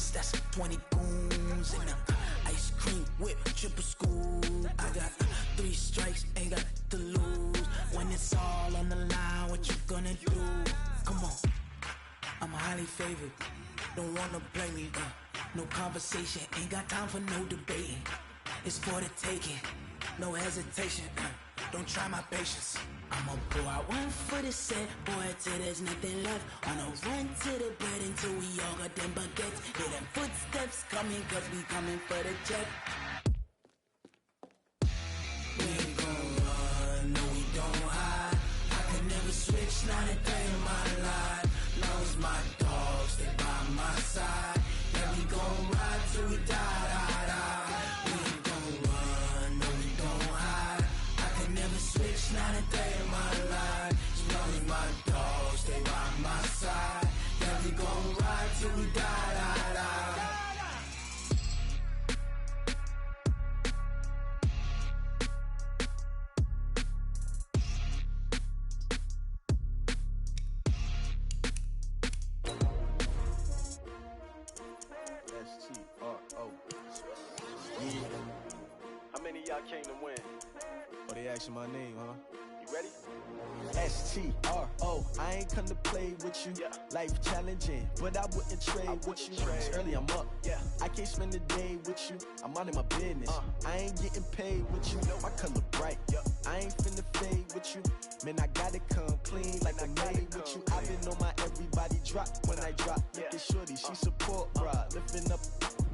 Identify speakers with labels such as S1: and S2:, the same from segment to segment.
S1: dollars, that's 20 goons. And ice cream whip, triple scoop. I got 3 strikes, ain't got to lose. When it's all on the line, what you gonna do? Come on, I'm highly favored. Don't wanna blame me, no conversation, ain't got time for no debating. It's for the taking, no hesitation, don't try my patience. I'ma pull out 1 foot of set, boy, till there's nothing left. On a run to the bread until we all got them baguettes. Hear them footsteps coming, cause we coming for the check. We ain't gon' run, no we don't hide. I can never switch, not a day in my life. Long as my dogs, they by my side. Yeah, we gon' ride till we die, die, die. We ain't gon' run, no we don't hide. I can never switch, not a day in my life. As long as my dogs, they by my side. Yeah, we gon' ride till we die, die, die.
S2: How many of y'all came to win?
S3: Oh, they asking my name, huh?
S2: You ready?
S3: S-T-R-O, I ain't come to play with you.
S2: Yeah.
S3: Life challenging, but I wouldn't trade with you. It's early, I'm up.
S2: Yeah.
S3: I can't spend the day with you. I'm out of my business. I ain't getting paid with you. My color bright. I ain't finna fade with you. Man, I gotta come clean like I made with you. I've been on my everybody drop when I drop. Look at shorty, she support, bruh. Lifting up.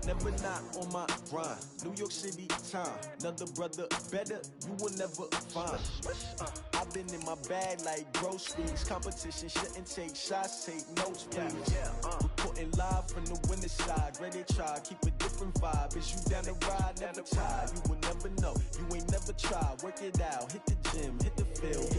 S3: Never not on my grind. New York City time. Another brother better, you will never find. I've been in my bag like groceries. Competition shouldn't take shots, take notes, please. Reporting live from the winter side. Ready to try, keep a different vibe. Is you down the ride, never tired. You will never know, you ain't never tried. Work it out, hit the gym, hit the field.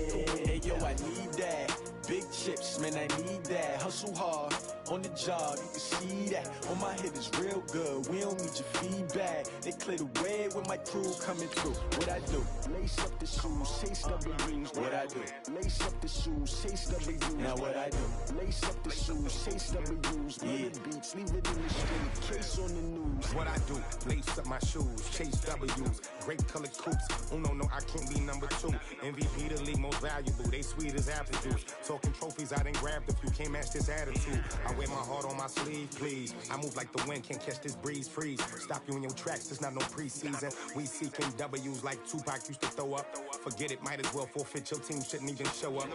S3: Hey yo, I need that. Big chips, man, I need that. Hustle hard, on the job, you can see that. On my head is real good, we don't need your feedback. They clear the way with my crew coming through. What I do? Lace up the shoes, chase W's. What I do? Lace up the shoes, chase W's. Now what I do? Lace up the shoes, chase W's. Yeah, beats, leave it in the street, case on the news.
S4: What I do? Lace up my shoes, chase W's. Great color coops. Uno, no, I can't be number 2. MVP the league most valuable. They sweet as apple juice. Talking trophies, I didn't grab the few. Can't match this attitude. I wear my heart on my sleeve, please. I move like the wind, can't catch this breeze, freeze. Stop you in your tracks, there's not no preseason. We seeking W's like Tupac used to throw up. Forget it, might as well forfeit. Your team shouldn't even show up.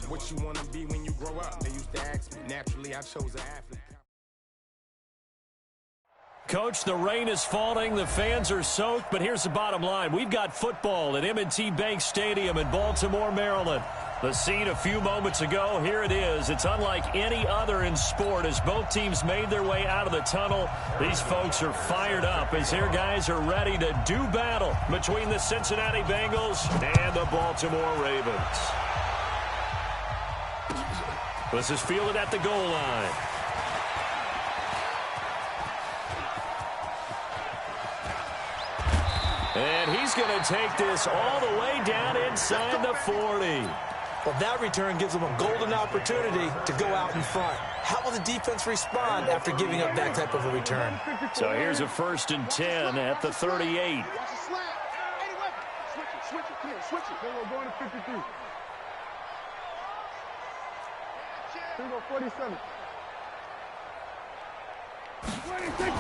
S4: What you wanna be when you grow up? They used to ask me. Naturally, I chose an athlete.
S5: Coach, the rain is falling, the fans are soaked, but here's the bottom line. We've got football at M&T Bank Stadium in Baltimore, Maryland. The scene a few moments ago, here it is. It's unlike any other in sport as both teams made their way out of the tunnel. These folks are fired up as their guys are ready to do battle between the Cincinnati Bengals and the Baltimore Ravens. This is fielded at the goal line. And he's going to take this all the way down inside the 40.
S6: Well, that return gives them a golden opportunity to go out in front. How will the defense respond after giving up that type of a return?
S5: So here's a 1st and 10 at the 38.
S7: Switch it. Come here, switch it. We're going to 53. Here we go, 47. 26.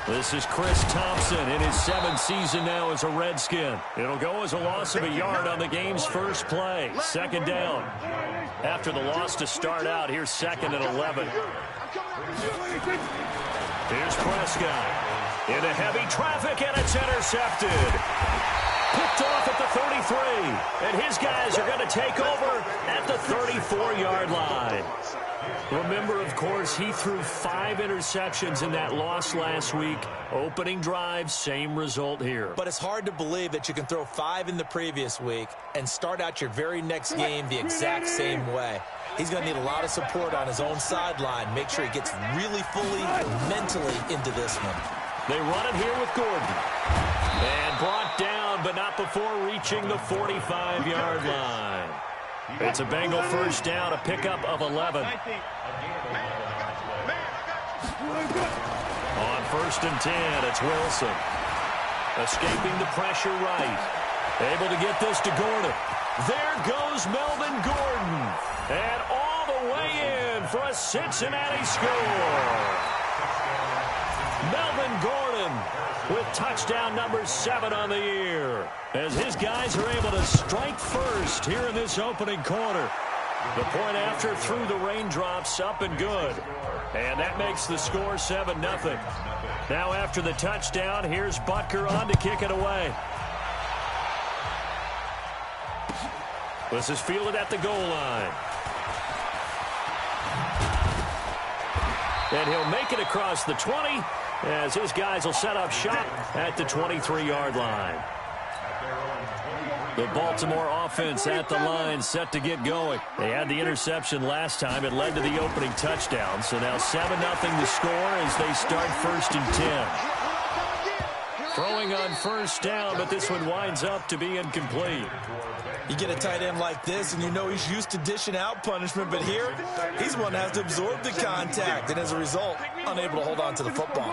S5: This is Chris Thompson in his 7th season now as a Redskin. It'll go as a loss of a yard on the game's first play. 2nd down. After the loss to start out, here's 2nd and 11. Here's Prescott. Into heavy traffic, and it's intercepted. Picked off at the 33. And his guys are going to take over at the 34-yard line. Remember, of course, he threw 5 interceptions in that loss last week. Opening drive, same result here.
S6: But it's hard to believe that you can throw 5 in the previous week and start out your very next game the exact same way. He's going to need a lot of support on his own sideline. Make sure he gets really fully mentally into this one.
S5: They run it here with Gordon. And brought down, but not before reaching the 45-yard line. It's a Bengal 1st down, a pickup of 11. On 1st and 10, it's Wilson. Escaping the pressure right. Able to get this to Gordon. There goes Melvin Gordon. And all the way in for a Cincinnati score. Melvin Gordon with touchdown number 7 on the year. As his guys are able to strike first here in this opening quarter. The point after through the raindrops, up and good. And that makes the score 7-0. Now after the touchdown, here's Butker on to kick it away. This is fielded at the goal line. And he'll make it across the 20 as his guys will set up shop at the 23-yard line. The Baltimore offense at the line set to get going. They had the interception last time. It led to the opening touchdown. So now 7-0 the score as they start 1st and 10. Throwing on 1st down, but this one winds up to be incomplete.
S6: You get a tight end like this, and you know he's used to dishing out punishment, but here, he's one that has to absorb the contact, and as a result, unable to hold on to the football.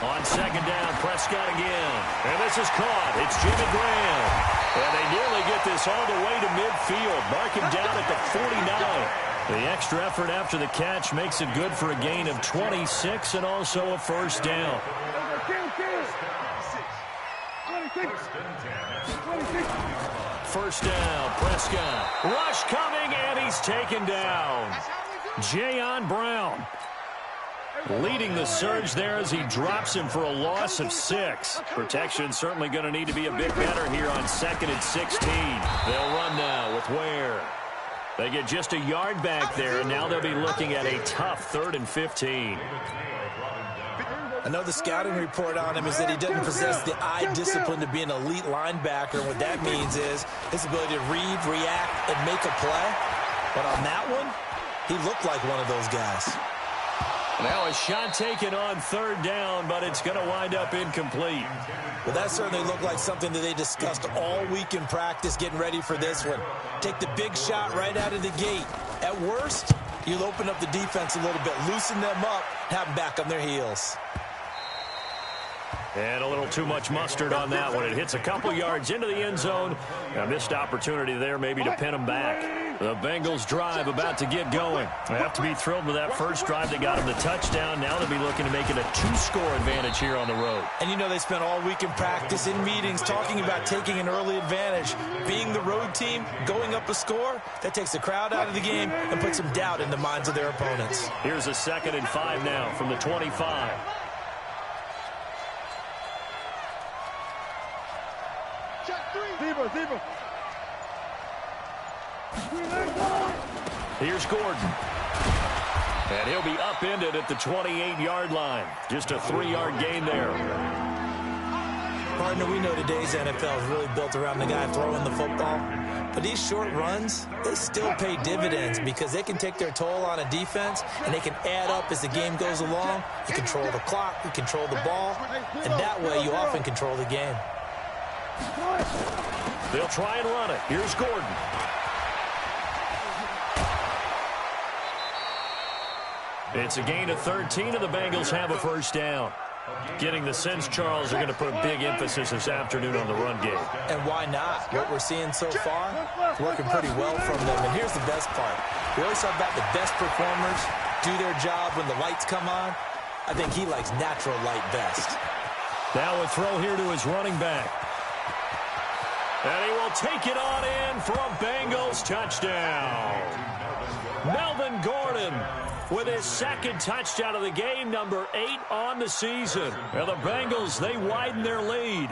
S5: On 2nd down, Prescott again. And this is caught. It's Jimmy Graham. And they nearly get this all the way to midfield. Mark him down at the 49. The extra effort after the catch makes it good for a gain of 26 and also a 1st down. 1st down, Prescott. Rush coming, and he's taken down. Jayon Brown leading the surge there as he drops him for a loss of 6. Protection certainly going to need to be a bit better here on 2nd and 16. They'll run now with Ware. They get just a yard back there, and now they'll be looking at a tough 3rd and 15.
S6: I know the scouting report on him is that he doesn't possess the eye discipline to be an elite linebacker. And what that means is his ability to read, react, and make a play. But on that one, he looked like one of those guys.
S5: Now a shot taken on 3rd down, but it's going to wind up incomplete.
S6: Well, that certainly looked like something that they discussed all week in practice getting ready for this one. Take the big shot right out of the gate. At worst, you'll open up the defense a little bit, loosen them up, have them back on their heels.
S5: And a little too much mustard on that one. It hits a couple yards into the end zone. A missed opportunity there maybe to pin them back. The Bengals drive about to get going. They have to be thrilled with that first drive. They got them the touchdown. Now they'll be looking to make it a 2-score advantage here on the road.
S6: And you know they spent all week in practice, in meetings, talking about taking an early advantage. Being the road team, going up a score, that takes the crowd out of the game and puts some doubt in the minds of their opponents.
S5: Here's a 2nd and 5 now from the 25.
S7: Zebra.
S5: Here's Gordon. And he'll be upended at the 28-yard line. Just a 3-yard gain there.
S6: Partner, we know today's NFL is really built around the guy throwing the football. But these short runs, they still pay dividends because they can take their toll on a defense and they can add up as the game goes along. You control the clock, you control the ball, and that way you often control the game.
S5: They'll try and run it. Here's Gordon. It's a gain of 13, and the Bengals have a 1st down. Getting the sense, Charles, are going to put a big emphasis this afternoon on the run game.
S6: And why not? What we're seeing so far, it's working pretty well from them. And here's the best part. We always talk about the best performers do their job when the lights come on. I think he likes natural light best.
S5: Now a throw here to his running back. And he will take it on in for a Bengals touchdown. Melvin Gordon with his 2nd touchdown of the game, number 8 on the season. And the Bengals, they widen their lead.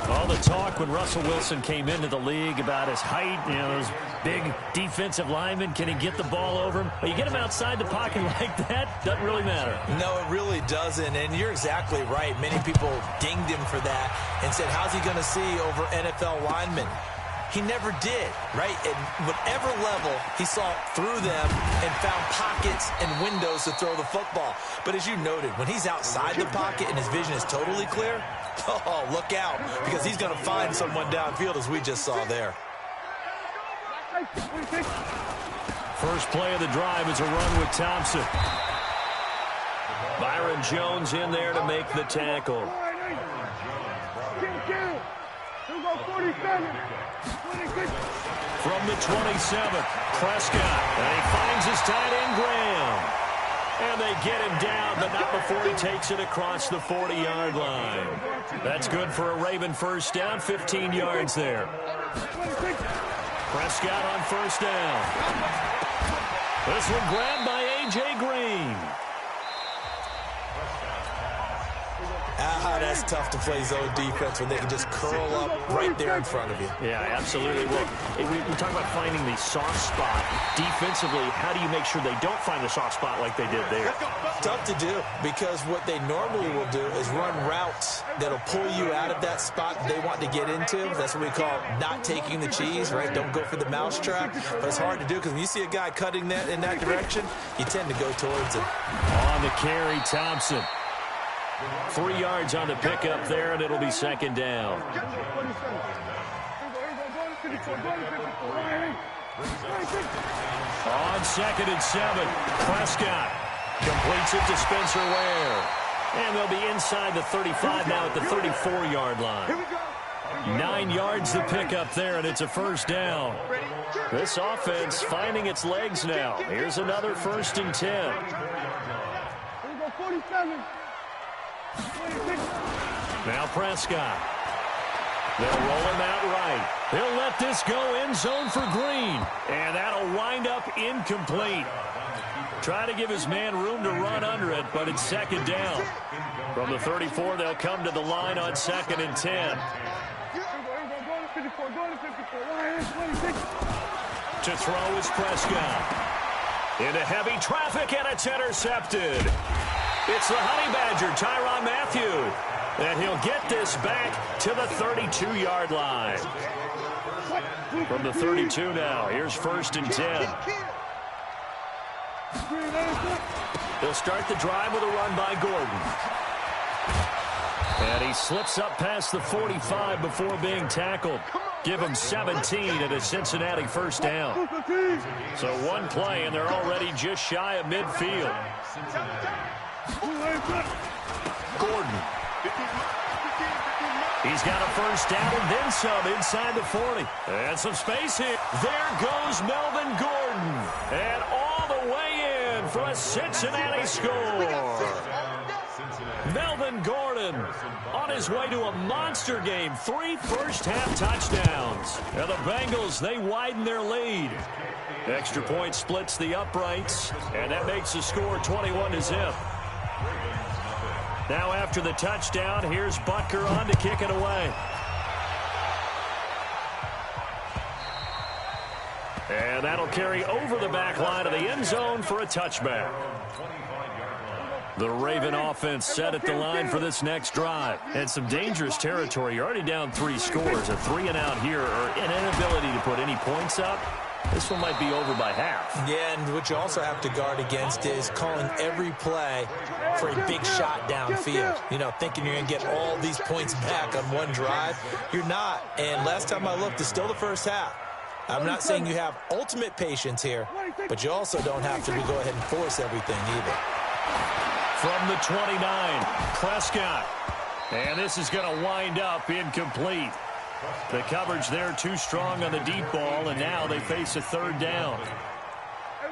S5: All the talk when Russell Wilson came into the league about his height, you know, those big defensive linemen, can he get the ball over him? Well, you get him outside the pocket like that, doesn't really matter.
S6: No, it really doesn't, and you're exactly right. Many people dinged him for that and said, how's he going to see over NFL linemen? He never did, right? At whatever level, he saw through them and found pockets and windows to throw the football. But as you noted, when he's outside the pocket and his vision is totally clear, oh, look out, because he's going to find someone downfield, as we just saw there.
S5: First play of the drive is a run with Thompson. Byron Jones in there to make the tackle. From the 27, Prescott. And he finds his tight end, Graham. And they get him down, but not before he takes it across the 40-yard line. That's good for a Raven first down, 15 yards there. Prescott on first down. This one grabbed by A.J. Green.
S6: That's tough to play zone defense when they can just curl up right there in front of you.
S5: Yeah, absolutely. Well, we talk about finding the soft spot. Defensively, how do you make sure they don't find the soft spot like they did there?
S6: Tough to do, because what they normally will do is run routes that'll pull you out of that spot they want to get into. That's what we call not taking the cheese, right? Don't go for the mousetrap. But it's hard to do because when you see a guy cutting that in that direction, you tend to go towards him.
S5: On the carry, Thompson. 3 yards on the pickup there, and it'll be second down. On 2nd and 7, Prescott completes it to Spencer Ware. And they'll be inside the 35 now at the 34-yard line. 9 yards to pick up there, and it's a first down. This offense finding its legs now. Here's another 1st and 10. Now Prescott. They'll roll him out right. He'll let this go end zone for Green. And that'll wind up incomplete. Try to give his man room to run under it, but it's second down. From the 34, they'll come to the line on 2nd and 10. To throw is Prescott. Into heavy traffic, and it's intercepted. It's the Honey Badger, Tyrann Mathieu. And he'll get this back to the 32-yard line. From the 32 now, here's 1st and 10. They'll start the drive with a run by Gordon. And he slips up past the 45 before being tackled. Give him 17 at a Cincinnati first down. So one play, and they're already just shy of midfield. Gordon. He's got a first down and then some inside the 40. And some space here. There goes Melvin Gordon. And all the way in for a Cincinnati score. Melvin Gordon on his way to a monster game. 3 first-half touchdowns. And the Bengals, they widen their lead. Extra point splits the uprights. And that makes the score 21-0. Now after the touchdown, here's Butker on to kick it away. And that'll carry over the back line of the end zone for a touchback. The Raven offense set at the line for this next drive. And some dangerous territory. You're already down 3 scores. A 3-and-out here, or an inability to put any points up. This one might be over by half. Yeah, and what you also have to guard against is calling every play for a big shot downfield. You know, thinking you're going to get all these points back on one drive. You're not. And last time I looked, it's still the first half. I'm not saying you have ultimate patience here, but you also don't have to go ahead and force everything either. From the 29, Prescott. And this is going to wind up incomplete. The coverage there too strong on the deep ball, and now they face a 3rd down.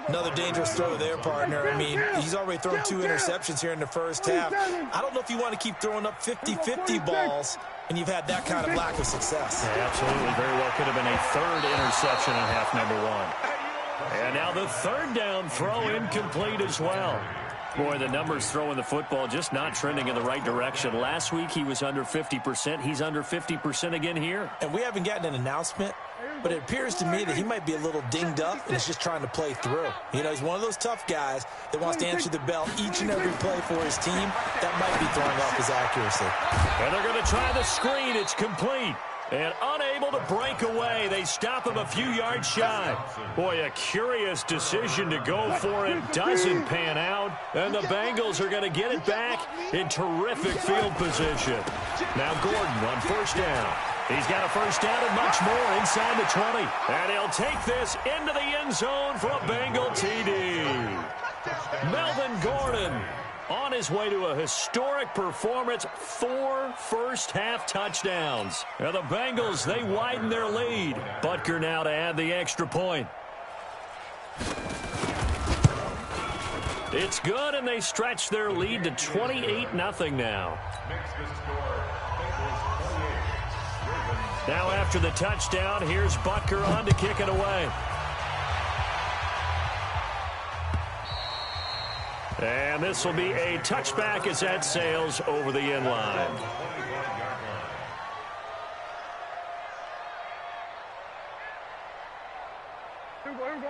S5: Another dangerous throw there, partner. I mean, he's already thrown 2 interceptions here in the first half. I don't know if you want to keep throwing up 50-50 balls, and you've had that kind of lack of success. Yeah, absolutely. Very well could have been a 3rd interception in half number 1. And now the 3rd down throw incomplete as well. Boy, the numbers throwing the football just not trending in the right direction. Last week he was under 50%. He's under 50% again here. And we haven't gotten an announcement, but it appears to me that he might be a little dinged up and is just trying to play through. You know, he's one of those tough guys that wants to answer the bell each and every play for his team. That might be throwing off his accuracy. And they're going to try the screen. It's complete. And unable to break away, they stop him a few yards shy. Boy, a curious decision to go for it. Doesn't pan out. And the Bengals are going to get it back in terrific field position. Now Gordon on first down. He's got a first down and much more inside the 20. And he'll take this into the end zone for a Bengal TD. Melvin Gordon on his way to a historic performance, 4 first-half touchdowns. And the Bengals, they widen their lead. Butker now to add the extra point. It's good, and they stretch their lead to 28-0 now. Now after the touchdown, here's Butker on to kick it away. And this will be a touchback as that sails over the end line.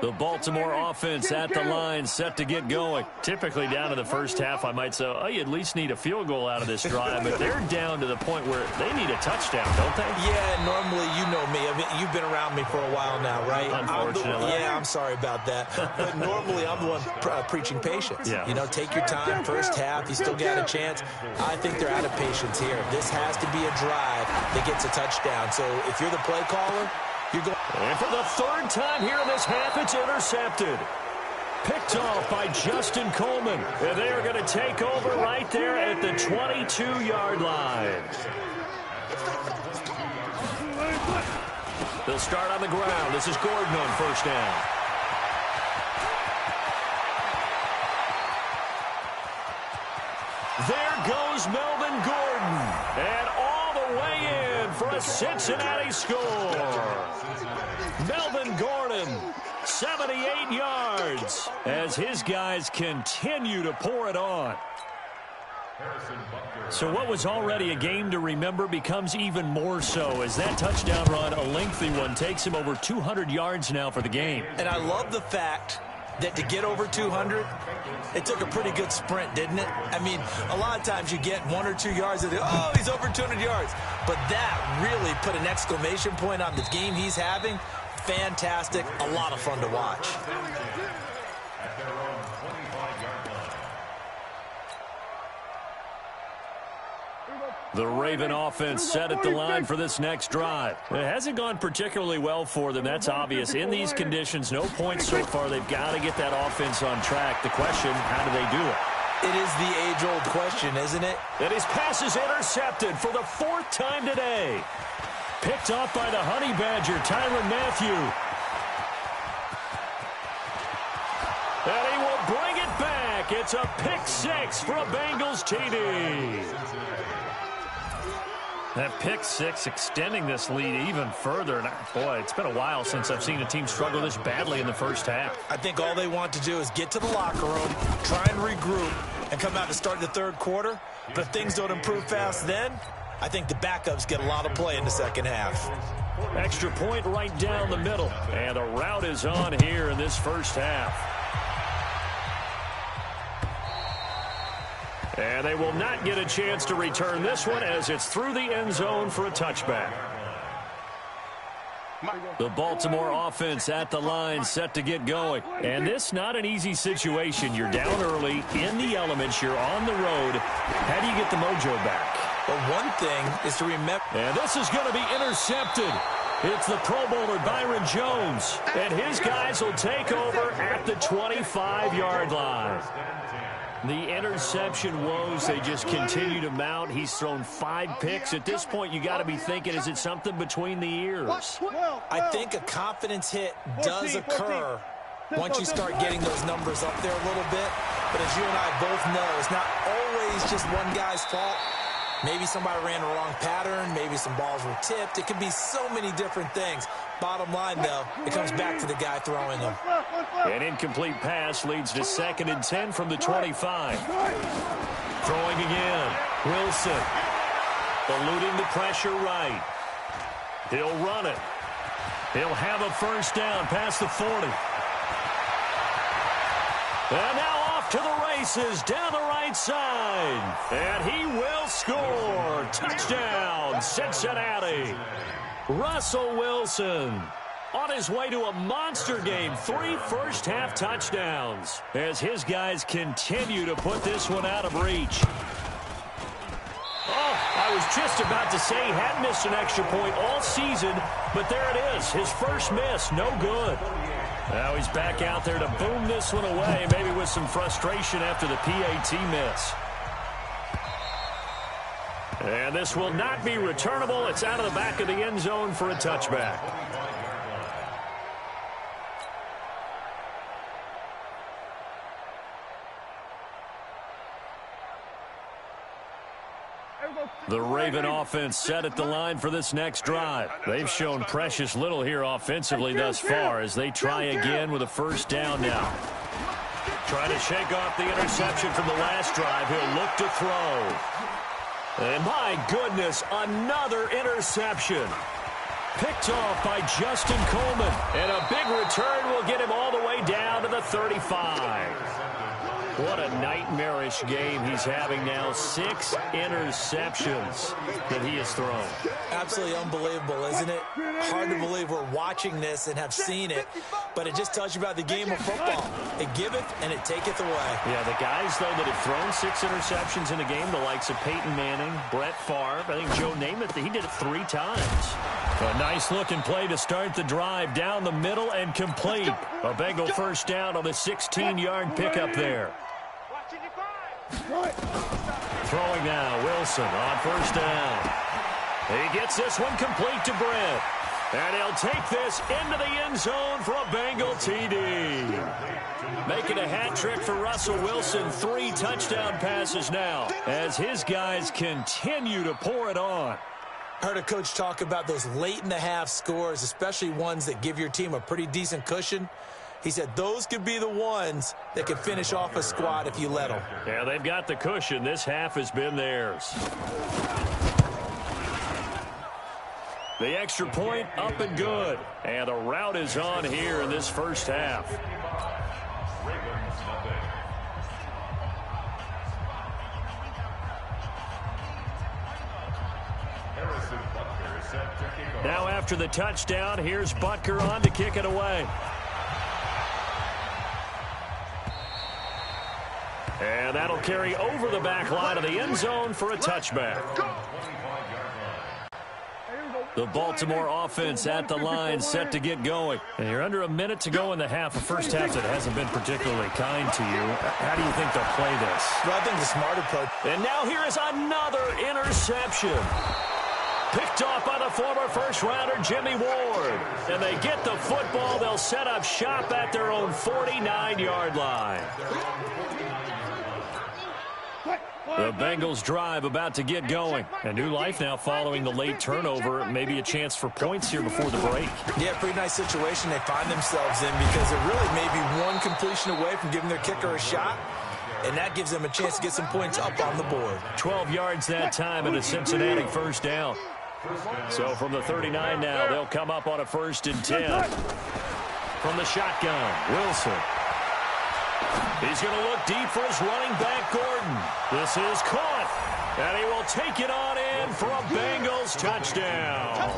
S5: The Baltimore offense at the line, set to get going. Typically down to the first half, I might say, oh, you at least need a field goal out of this drive. But they're down to the point where they need a touchdown, don't they?
S6: Yeah, normally, you know me. I mean, you've been around me for a while now, right?
S5: Unfortunately.
S6: I'm sorry about that. But normally, I'm the one preaching patience.
S5: Yeah.
S6: You know, take your time. First half, you still got a chance. I think they're out of patience here. This has to be a drive that gets a touchdown. So if you're the play caller,
S5: and for the third time here in this half, it's intercepted. Picked off by Justin Coleman. And they are going to take over right there at the 22-yard line. They'll start on the ground. This is Gordon on first down. There goes Melvin Gordon. And all the way in for a Cincinnati score. Melvin Gordon, 78 yards, as his guys continue to pour it on. So what was already a game to remember becomes even more so as that touchdown run, a lengthy one, takes him over 200 yards now for the game.
S6: And I love the fact that to get over 200, it took a pretty good sprint, didn't it? I mean, a lot of times you get 1 or 2 yards and oh, he's over 200 yards. But that really put an exclamation point on the game he's having. Fantastic, a lot of fun to watch.
S5: The Raven offense set at the line for this next drive. It hasn't gone particularly well for them, that's obvious. In these conditions, no points so far. They've got to get that offense on track. The question, how do they do it?
S6: It is the age-old question, isn't it?
S5: And his pass is intercepted for the 4th time today. Picked off by the Honey Badger, Tyrann Mathieu. And he will bring it back. It's a pick 6 for a Bengals TD. That pick 6 extending this lead even further. And boy, it's been a while since I've seen a team struggle this badly in the first half.
S6: I think all they want to do is get to the locker room, try and regroup, and come out to start the third quarter. But if things don't improve fast then, I think the backups get a lot of play in the second half.
S5: Extra point right down the middle. And the route is on here in this first half. And they will not get a chance to return this one as it's through the end zone for a touchback. The Baltimore offense at the line, set to get going. And this not an easy situation. You're down early, in the elements, you're on the road. How do you get the mojo back?
S6: But one thing is to remember.
S5: And this is going to be intercepted. It's the Pro Bowler Byron Jones. And his guys will take over at the 25-yard line. The interception woes, they just continue to mount. He's thrown 5 picks. At this point, you got to be thinking, is it something between the ears?
S6: I think a confidence hit does occur once you start getting those numbers up there a little bit. But as you and I both know, it's not always just one guy's fault. Maybe somebody ran the wrong pattern. Maybe some balls were tipped. It could be so many different things. Bottom line, though, it comes back to the guy throwing them.
S5: An incomplete pass leads to 2nd and 10 from the 25. Throwing again. Wilson. Eluding the pressure right. He'll run it. He'll have a first down past the 40. And now off to the races down the right side. And he will score. Touchdown, Cincinnati. Russell Wilson on his way to a monster game. 3 first-half touchdowns as his guys continue to put this one out of reach. Oh, I was just about to say he hadn't missed an extra point all season, but there it is. His first miss, no good. Now he's back out there to boom this one away, maybe with some frustration after the PAT miss. And this will not be returnable. It's out of the back of the end zone for a touchback. The Raven offense set at the line for this next drive. They've shown precious little here offensively thus far as they try again with a first down now. Trying to shake off the interception from the last drive. He'll look to throw. And my goodness, another interception. Picked off by Justin Coleman. And a big return will get him all the way down to the 35. What a nightmarish game he's having now. 6 interceptions that he has thrown.
S6: Absolutely unbelievable, isn't it? Hard to believe we're watching this and have seen it, but it just tells you about the game of football. It giveth and it taketh away.
S5: Yeah, the guys, though, that have thrown 6 interceptions in a game, the likes of Peyton Manning, Brett Favre, I think Joe Namath, he did it 3 times. A nice-looking play to start the drive down the middle and complete. A Bengal first down on the 16-yard pickup there. Throwing now, Wilson on first down. He gets this one complete to Brent. And he'll take this into the end zone for a Bengal TD. Making a hat trick for Russell Wilson. 3 touchdown passes now as his guys continue to pour it on.
S6: Heard a coach talk about those late-in-the-half scores, especially ones that give your team a pretty decent cushion. He said those could be the ones that could finish off a squad if you let them.
S5: Yeah, they've got the cushion. This half has been theirs. The extra point up and good. And the route is on here in this first half. Now after the touchdown, here's Butker on to kick it away. And that'll carry over the back line of the end zone for a touchback. The Baltimore offense at the line, set to get going. And you're under a minute to go in the half, a first half that hasn't been particularly kind to you. How do you think they'll play this?
S6: Well, I think the smart approach.
S5: And now here is another interception. Picked off by the former first-rounder Jimmy Ward. And they get the football. They'll set up shop at their own 49-yard line. The Bengals drive about to get going. A new life now following the late turnover. Maybe a chance for points here before the break.
S6: Yeah, pretty nice situation they find themselves in because it really may be one completion away from giving their kicker a shot. And that gives them a chance to get some points up on the board.
S5: 12 yards that time and a Cincinnati first down. So from the 39 now, they'll come up on a 1st and 10. From the shotgun, Wilson. He's going to look deep for his running back, Gordon. This is caught. And he will take it on in for a Bengals touchdown.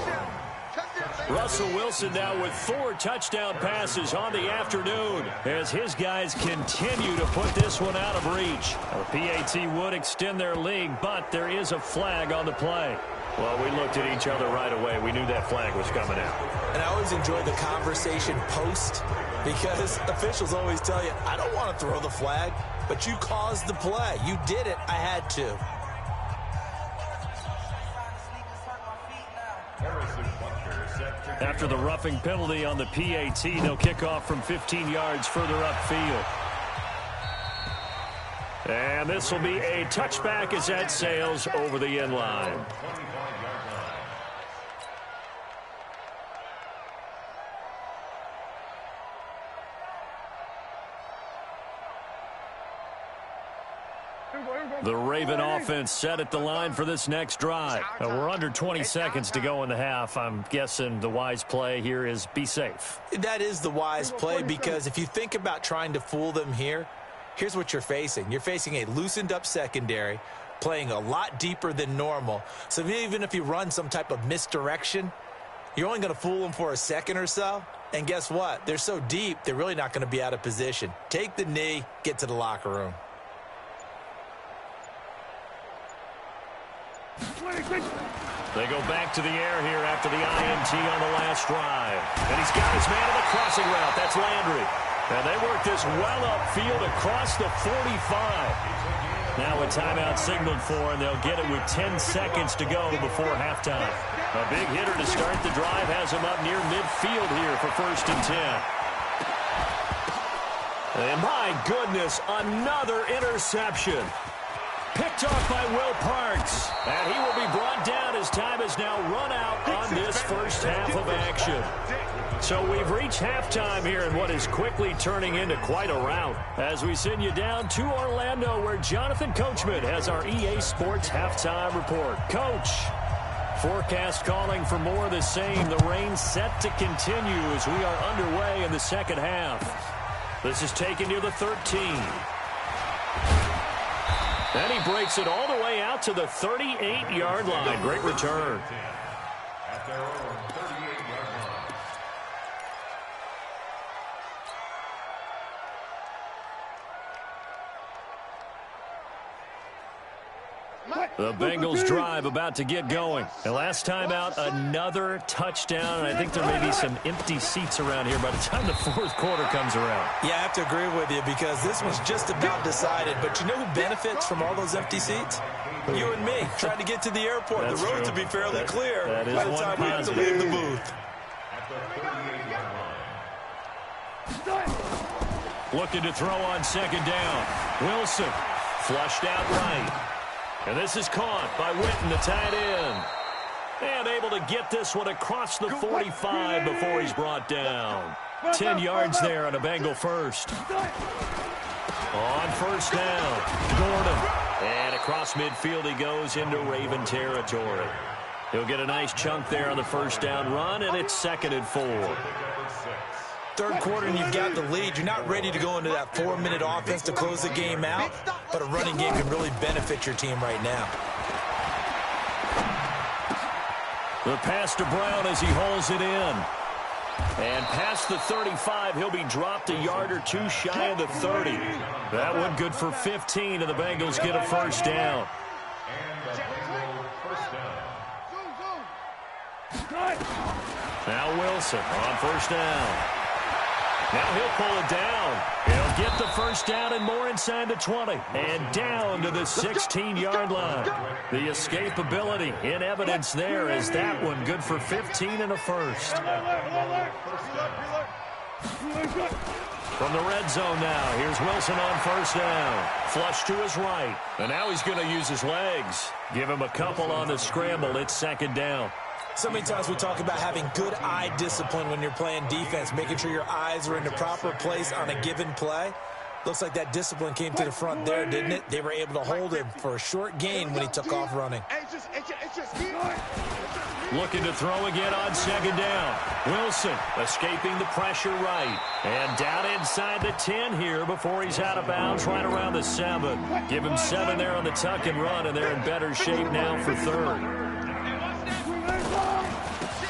S5: Russell Wilson now with 4 touchdown passes on the afternoon as his guys continue to put this one out of reach. Now, the PAT would extend their lead, but there is a flag on the play. Well, we looked at each other right away. We knew that flag was coming out.
S6: And I always enjoy the conversation post because officials always tell you, I don't want to throw the flag, but you caused the play. You did it. I had to.
S5: After the roughing penalty on the PAT, they'll kick off from 15 yards further upfield. And this will be a touchback as that sails over the end line. The Raven offense set at the line for this next drive. We're under 20 seconds to go in the half. I'm guessing the wise play here is be safe.
S6: That is the wise play because if you think about trying to fool them here, here's what you're facing. You're facing a loosened up secondary, playing a lot deeper than normal. So even if you run some type of misdirection, you're only going to fool them for a second or so. And guess what? They're so deep, they're really not going to be out of position. Take the knee, get to the locker room.
S5: They go back to the air here after the INT on the last drive. And he's got his man on the crossing route. That's Landry. And they work this well upfield across the 45. Now a timeout signaled for, and they'll get it with 10 seconds to go before halftime. A big hitter to start the drive has him up near midfield here for 1st and 10. And my goodness, another interception. Picked off by Will Parks. And he will be brought down as time has now run out on this first half of action. So we've reached halftime here in what is quickly turning into quite a rout. As we send you down to Orlando, where Jonathan Coachman has our EA Sports halftime report. Coach, forecast calling for more of the same. The rain set to continue as we are underway in the second half. This is taken near the 13. And he breaks it all the way out to the 38-yard line. Great return. The Bengals drive about to get going. And last time out, another touchdown. And I think there may be some empty seats around here by the time the fourth quarter comes around.
S6: Yeah, I have to agree with you because this one's just about decided. But you know who benefits from all those empty seats? You and me, trying to get to the airport.
S5: That's
S6: the roads
S5: true.
S6: will be fairly clear
S5: by the time we have to
S6: leave the booth.
S5: Looking to throw on second down. Wilson flushed out right. And this is caught by Witten, the tight end. And able to get this one across the 45 before he's brought down. 10 yards there on a Bengal first. On first down, Gordon. And across midfield he goes into Raven territory. He'll get a nice chunk there on the first down run, and it's 2nd and 4.
S6: Third quarter and you've got the lead. You're not ready to go into that 4-minute offense to close the game out, but a running game can really benefit your team right now.
S5: The pass to Brown as he holds it in. And past the 35, he'll be dropped a yard or two shy of the 30. That one good for 15, and the Bengals get a first down. Now Wilson on first down. Now he'll pull it down. He'll get the first down and more inside the 20. And down to the 16-yard line. The escapability in evidence there is that one good for 15 and a first. From the red zone now, here's Wilson on first down. Flush to his right. And now he's going to use his legs. Give him a couple on the scramble. It's 2nd down.
S6: So many times we talk about having good eye discipline when you're playing defense, making sure your eyes are in the proper place on a given play. Looks like that discipline came to the front there, didn't it? They were able to hold him for a short gain when he took off running.
S5: Looking to throw again on second down. Wilson escaping the pressure right. And down inside the 10 here before he's out of bounds right around the 7. Give him 7 there on the tuck and run, and they're in better shape now for third.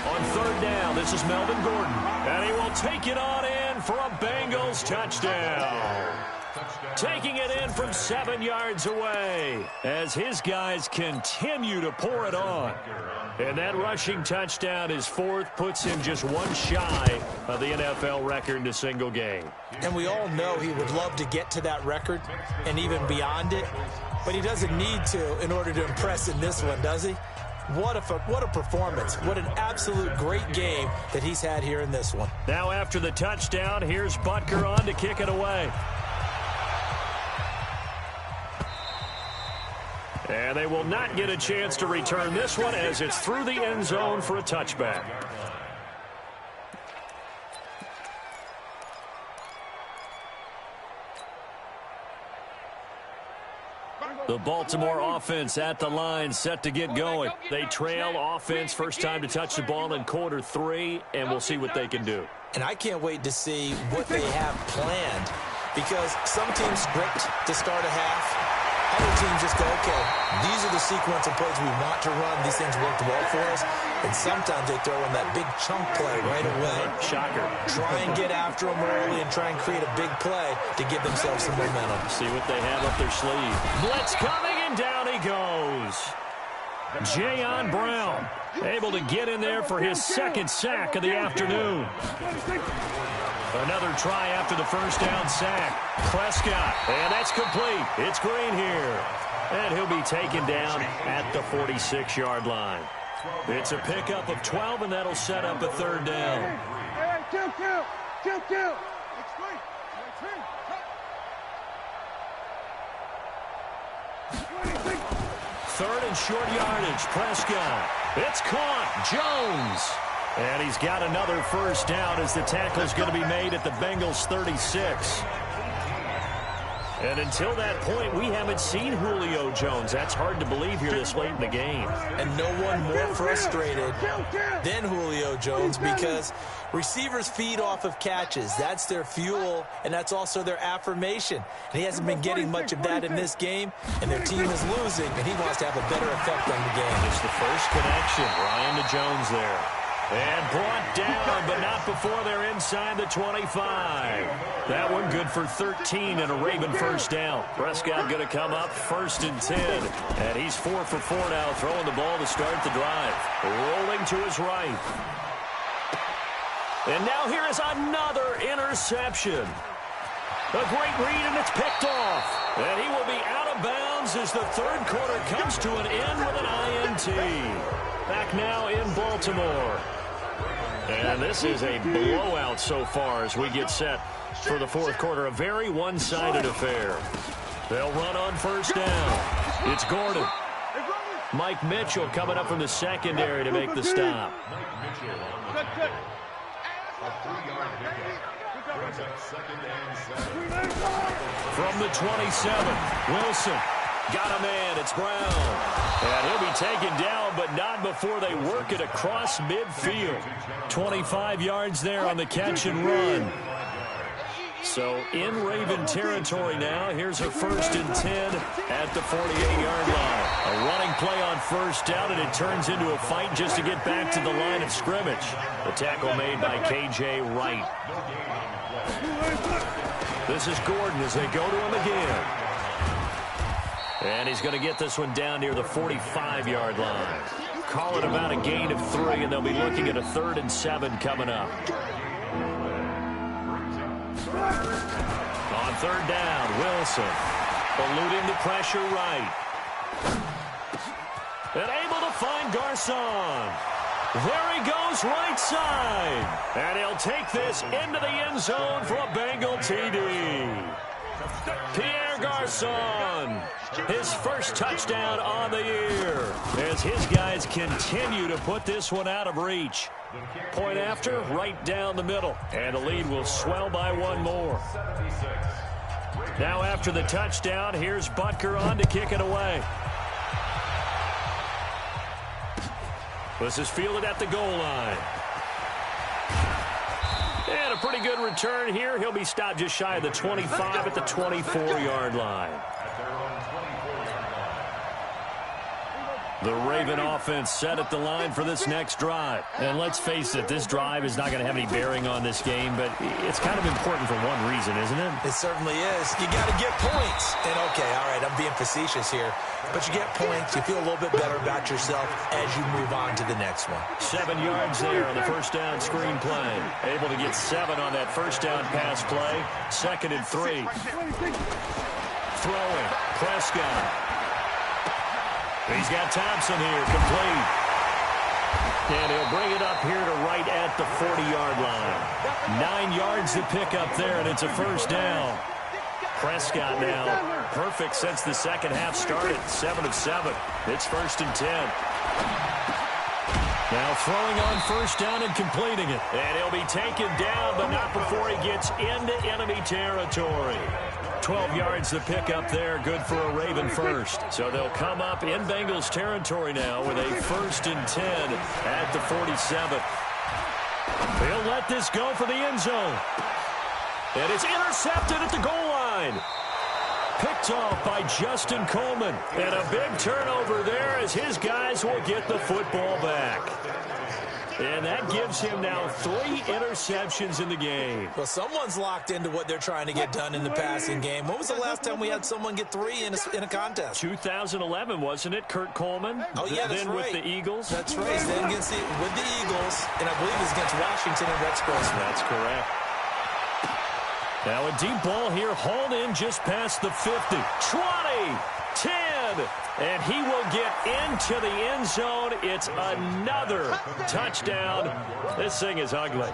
S5: On third down, this is Melvin Gordon. And he will take it on in for a Bengals touchdown. Taking it in from 7 yards away as his guys continue to pour it on. And that rushing touchdown, his 4th, puts him just one shy of the NFL record in a single game.
S6: And we all know he would love to get to that record and even beyond it. But he doesn't need to in order to impress in this one, does he? What a performance. What an absolute great game that he's had here in this one.
S5: Now after the touchdown, here's Butker on to kick it away. And they will not get a chance to return this one as it's through the end zone for a touchback. The Baltimore offense at the line, set to get going. They trail offense, first time to touch the ball in quarter 3, and we'll see what they can do.
S6: And I can't wait to see what they have planned, because some teams script to start a half. Other teams just go, okay, these are the sequence of plays we want to run. These things worked well for us. And sometimes they throw in that big chunk play right away.
S5: Shocker.
S6: Try and get after them early and try and create a big play to give themselves some momentum.
S5: See what they have up their sleeve. Blitz coming, and down he goes. Jayon Brown able to get in there for his second sack of the afternoon. Another try after the first down sack. Prescott, and that's complete. It's Green here. And he'll be taken down at the 46-yard line. It's a pickup of 12, and that'll set up a third down.
S7: Kill.
S5: Third and short yardage. Prescott. It's caught. Jones. And he's got another first down as the tackle's going to be made at the Bengals 36. And until that point, we haven't seen Julio Jones. That's hard to believe here this late in the game.
S6: And no one more frustrated than Julio Jones because receivers feed off of catches. That's their fuel, and that's also their affirmation. And he hasn't been getting much of that in this game, and their team is losing, and he wants to have a better effect on the game.
S5: It's the first connection. Ryan to Jones there. And brought down, but not before they're inside the 25. That one good for 13 and a Raven first down. Prescott going to come up first and 10. And he's 4 for 4 now, throwing the ball to start the drive. Rolling to his right. And now here is another interception. A great read, and it's picked off. And he will be out of bounds as the third quarter comes to an end with an INT. Back now in Baltimore. And this is a blowout so far as we get set for the fourth quarter. A very one-sided affair. They'll run on first down. It's Gordon. Mike Mitchell coming up from the secondary to make the stop. From the 27, Wilson. Got a man, it's Brown. And he'll be taken down, but not before they work it across midfield. 25 yards there on the catch and run. So in Raven territory now, here's a first and 10 at the 48-yard line. A running play on first down, and it turns into a fight just to get back to the line of scrimmage. The tackle made by K.J. Wright. This is Gordon as they go to him again. And he's going to get this one down near the 45-yard line. Call it about a gain of 3, and they'll be looking at a 3rd and 7 coming up. On third down, Wilson eluding the pressure right. And able to find Garcon. There he goes, right side. And he'll take this into the end zone for a Bengal TD. Pierre Garcon, his first touchdown on the year, as his guys continue to put this one out of reach. Point after, right down the middle, and the lead will swell by one more. Now after the touchdown, here's Butker on to kick it away. This is fielded at the goal line. And a pretty good return here. He'll be stopped just shy of the 25 at the 24-yard line. The Raven offense set at the line for this next drive. And let's face it, this drive is not going to have any bearing on this game, but it's kind of important for one reason, isn't it?
S6: It certainly is. You got to get points. And okay, all right, I'm being facetious here, but you get points, you feel a little bit better about yourself as you move on to the next one. 7 yards there on the first down screen play. Able to get 7 on that first down pass play. 2nd and 3. Throwing. Prescott. He's got Thompson here, complete. And he'll bring it up here to right at the 40-yard line. 9 yards to pick up there, and it's a first down. Prescott now, perfect since the second half started, 7 of 7. It's 1st and 10. Now throwing on first down and completing it. And he'll be taken down, but not before he gets into enemy territory. 12 yards to pick up there, good for a Raven first. So they'll come up in Bengals territory now with a 1st and 10 at the 47. He'll let this go for the end zone. And it's intercepted at the goal line. Picked off by Justin Coleman. And a big turnover there as his guys will get the football back.
S5: And that gives him now 3 interceptions in the game.
S6: Well, someone's locked into what they're trying to get done in the passing game. When was the last time we had someone get 3 in a contest?
S5: 2011, wasn't it, Kurt Coleman?
S6: Oh, yeah, that's
S5: then
S6: right.
S5: with the Eagles?
S6: That's right. Then with the Eagles, and I believe it's against Washington and Rex Grossman.
S5: That's correct. Now a deep ball here, hauled in just past the 50. 20, 10, and he will get into the end zone. It's another touchdown. This thing is ugly.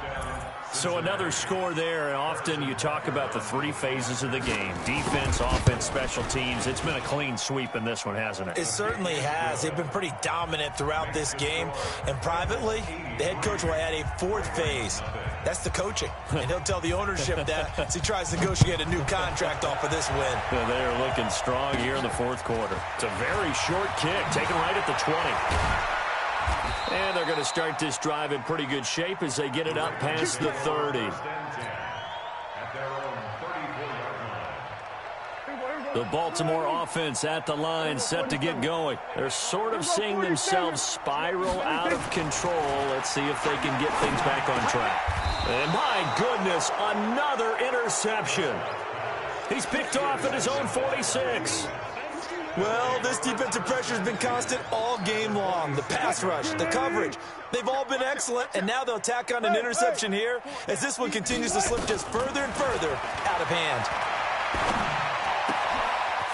S5: So another score there, and often you talk about the 3 phases of the game. Defense, offense, special teams. It's been a clean sweep in this one, hasn't it?
S6: It certainly has. They've been pretty dominant throughout this game. And privately, the head coach will add a 4th phase. That's the coaching. And he'll tell the ownership that as he tries to negotiate a new contract off of this win.
S5: Yeah, they are looking strong here in the 4th quarter. It's a very short kick, taken right at the 20. And they're going to start this drive in pretty good shape as they get it up past the 30. The Baltimore offense at the line, set to get going. They're sort of seeing themselves spiral out of control. Let's see if they can get things back on track. And my goodness, another interception. He's picked off at his own 46.
S6: Well, this defensive pressure has been constant all game long. The pass rush, the coverage, they've all been excellent, and now they'll tack on an interception here as this one continues to slip just further and further out of hand.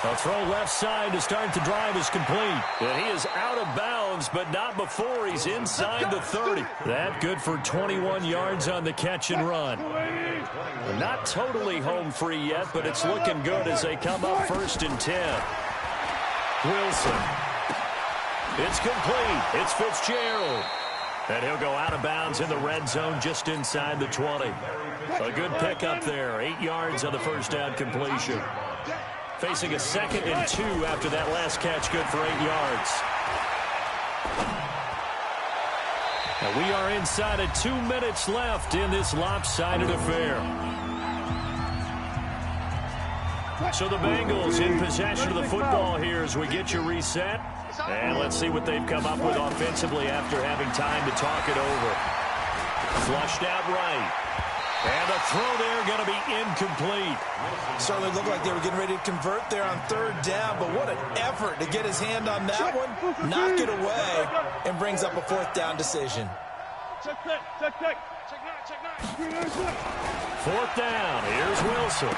S5: A throw left side to start the drive is complete. And he is out of bounds, but not before he's inside the 30. That good for 21 yards on the catch and run. Not totally home free yet, but it's looking good as they come up 1st and 10. Wilson. It's complete. It's Fitzgerald. And he'll go out of bounds in the red zone just inside the 20. A good pickup there. 8 yards on the first down completion. Facing a 2nd and 2 after that last catch, good for 8 yards. And we are inside of 2 minutes left in this lopsided affair. So the Bengals in possession of the football here as we get you reset. And let's see what they've come up with offensively after having time to talk it over. Flushed out right. And the throw there going to be incomplete.
S6: Certainly looked like they were getting ready to convert there on 3rd down, but what an effort to get his hand on that one, knock it away, and brings up a 4th down decision.
S7: Check
S5: 4th down. Here's Wilson.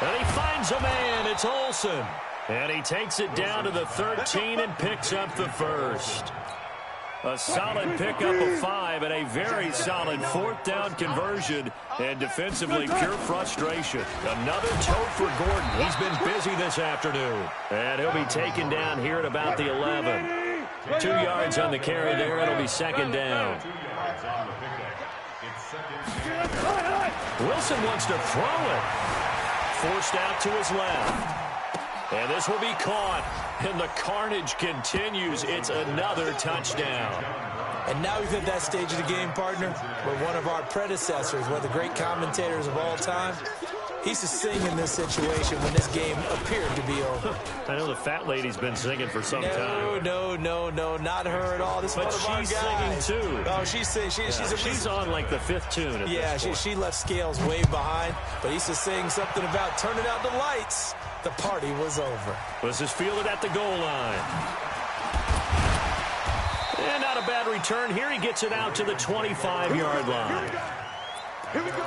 S5: And he finds a man. It's Olsen. And he takes it down to the 13 and picks up the 1st. A solid pickup of 5 and a very solid 4th down conversion. And defensively, pure frustration. Another tote for Gordon. He's been busy this afternoon. And he'll be taken down here at about the 11. 2 yards on the carry there. It'll be 2nd down. Wilson wants to throw it. Forced out to his left. And this will be caught. And the carnage continues. It's another touchdown.
S6: And now we've hit that stage of the game, partner, where one of our predecessors, one of the great commentators of all time, he used to sing in this situation when this game appeared to be over.
S5: I know the fat lady's been singing for some time.
S6: No, not her at all. This is
S5: but
S6: one of our
S5: she's
S6: guys.
S5: singing too.
S6: Oh, she's
S5: on like the 5th tune.
S6: Yeah, she left Scales way behind, but he used to sing something about turning out the lights. The party was over.
S5: This is fielded at the goal line. And not a bad return. Here he gets it out to the 25-yard line.
S7: Here we go.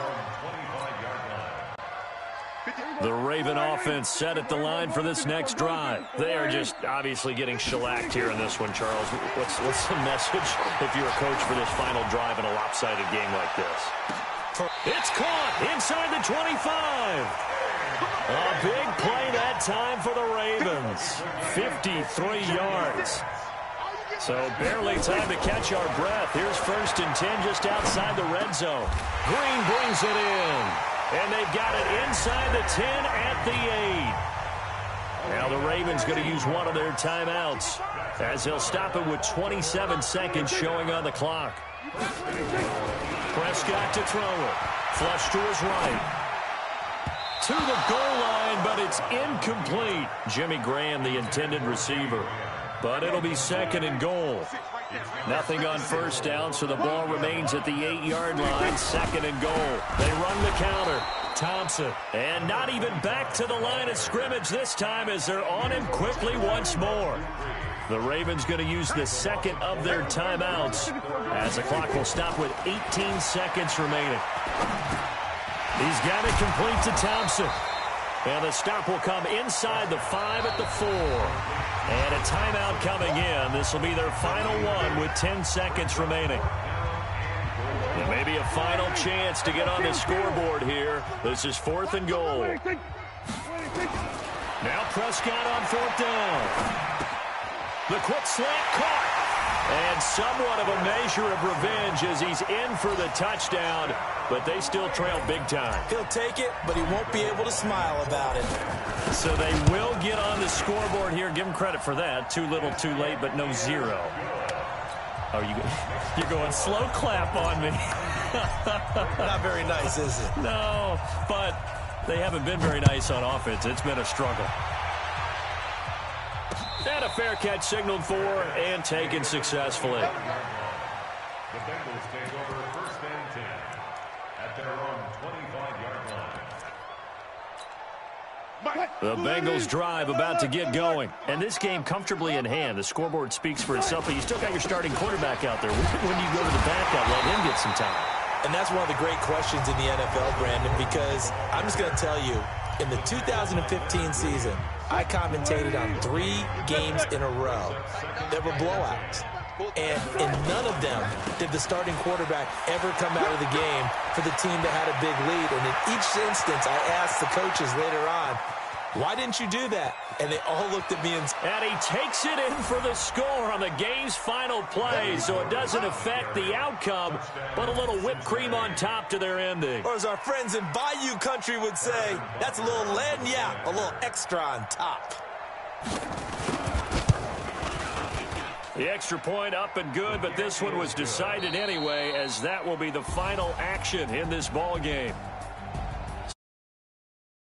S5: The Raven offense set at the line for this next drive. They are just obviously getting shellacked here in this one, Charles. What's the message if you're a coach for this final drive in a lopsided game like this? It's caught inside the 25. A big play that time for the Ravens. 53 yards. So barely time to catch our breath. Here's 1st and 10 just outside the red zone. Green brings it in. And they've got it inside the 10 at the 8. Now the Ravens going to use one of their timeouts as they'll stop it with 27 seconds showing on the clock. Prescott to throw it. Flush to his right. To the goal line, but it's incomplete. Jimmy Graham, the intended receiver. But it'll be 2nd and goal. Nothing on first down, so the ball remains at the 8-yard line. 2nd and goal. They run the counter. Thompson. And not even back to the line of scrimmage this time as they're on him quickly once more. The Ravens going to use the second of their timeouts as the clock will stop with 18 seconds remaining. He's got it complete to Thompson. And the stop will come inside the 5 at the 4. And a timeout coming in. This will be their final one with 10 seconds remaining. And maybe a final chance to get on the scoreboard here. This is 4th and goal. Now Prescott on 4th down. The quick slant caught. And somewhat of a measure of revenge as he's in for the touchdown. But they still trail big time.
S6: He'll take it, but he won't be able to smile about it.
S5: So they will get on the scoreboard here. Give him credit for that. Too little, too late, but no 0. Oh, you're going slow clap on me.
S6: Not very nice, is it?
S5: No, but they haven't been very nice on offense. It's been a struggle. And a fair catch signaled for and taken successfully.
S8: The Bengals take over 1st and 10 at their own 25-yard line.
S5: The Bengals drive about to get going. And this game comfortably in hand. The scoreboard speaks for itself, but you still got your starting quarterback out there. When do you go to the backup, let him get some time?
S6: And that's one of the great questions in the NFL, Brandon, because I'm just going to tell you, in the 2015 season, I commentated on 3 games in a row that were blowouts. And in none of them did the starting quarterback ever come out of the game for the team that had a big lead. And in each instance, I asked the coaches later on, why didn't you do that? And they all looked at me and
S5: he takes it in for the score on the game's final play, so it doesn't affect the outcome, but a little whipped cream on top to their ending.
S6: Or as our friends in Bayou Country would say, that's a little lagniappe, a little extra on top.
S5: The extra point up and good, but this one was decided anyway, as that will be the final action in this ball game.